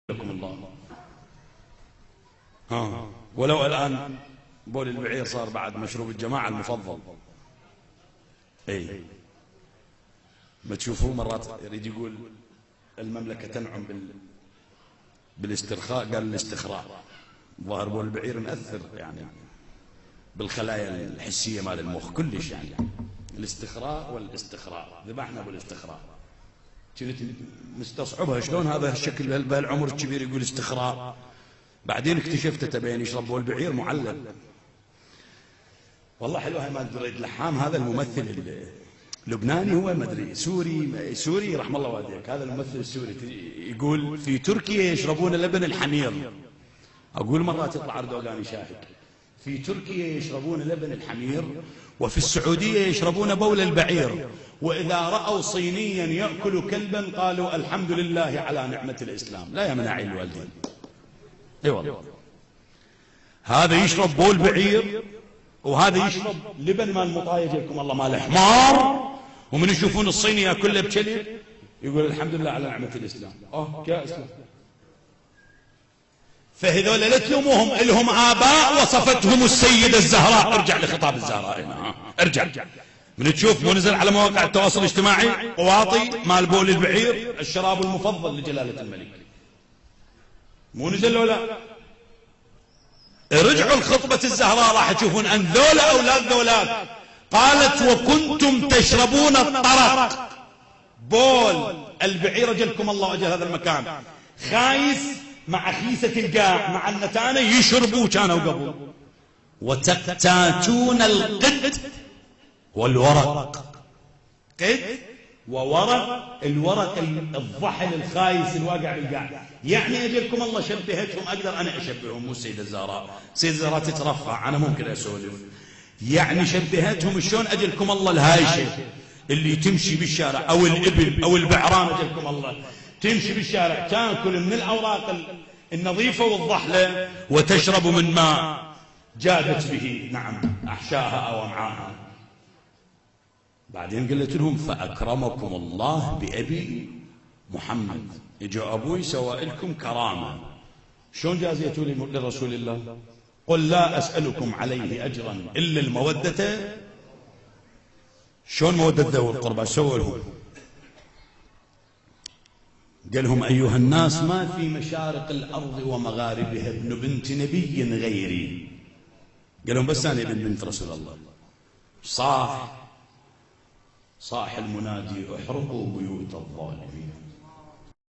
لكم الله. ولو الآن بول البعير صار بعد مشروب الجماعة المفضل. اي ما تشوفوه مرات يريد يقول المملكة تنعم بالاسترخاء، قال الاستخراء. ظاهر بول البعير مأثر يعني بالخلايا الحسية مال المخ كلش، يعني الاستخراء والاستخراء. ذبحنا بالاستخراء، كنت مستصعبها شلون هذا الشكل بهالعمر الكبير يقول استخراء. بعدين اكتشفت تبين يشرب بول البعير معلب. والله حلوه هاي. ما ادري لحام هذا الممثل اللبناني، هو ما ادري سوري رحم الله والديك. هذا الممثل السوري يقول في تركيا يشربون لبن الحمير. اقول مرات يطلع اردوغاني شاهد. في تركيا يشربون لبن الحمير، وفي السعودية يشربون بول البعير، وإذا رأوا صينيا يأكل كلبا قالوا الحمد لله على نعمة الإسلام. لا يمنع الوالدين. اي والله. هذا يشرب بول بعير، وهذا يشرب لبن مال مطايج لكم الله مال حمار، ومن يشوفون الصيني ياكله بكلب يقول الحمد لله على نعمة الإسلام. يا إسلام. فهذول لا تلوموهم، لهم آباء وصفتهم السيدة الزهراء. ارجع لخطاب الزهراء هنا، ارجع. من تشوف مو نزل على مواقع التواصل الاجتماعي قواطي مال بول البعير الشراب المفضل لجلالة الملك، مو نزل ولا؟ ارجعوا لخطبة الزهراء راح تشوفون أن ذولا أولاد ذولات. قالت وكنتم تشربون الطرق. بول البعير أجلكم الله أجل هذا المكان خايس مع خيسة القاع مع النتانة يشربوا كانوا قبل. وتقتاتون القد والورق. قد وورق. الورق الضحل الخايس الواقع بالقاع. يعني أجلكم الله شبهتهم. أقدر أنا أشبههم، مو السيدة الزهراء. السيدة الزهراء تترفع، أنا ممكن أسولف. يعني شبهتهم شلون أجلكم الله الهايشة اللي تمشي بالشارع، أو الإبل أو البعران أجلكم الله تمشي بالشارع تاكل من الأوراق النظيفة والضحلة وتشرب من ماء جادت به نعم أحشاها أو أمعاها. بعدين قلت لهم فأكرمكم الله بأبي محمد. يجوا أبوي سوائلكم كرامة. شلون جازيتوا لرسول الله؟ قل لا أسألكم عليه أجرا إلا المودة. شلون مودة ذوي القربى؟ سووا لهم. قال لهم أيها الناس ما في مشارق الأرض ومغاربها ابن بنت نبي غيري. قال لهم بس أنا ابن بنت رسول الله. صاح المنادي احرقوا بيوت الظالمين.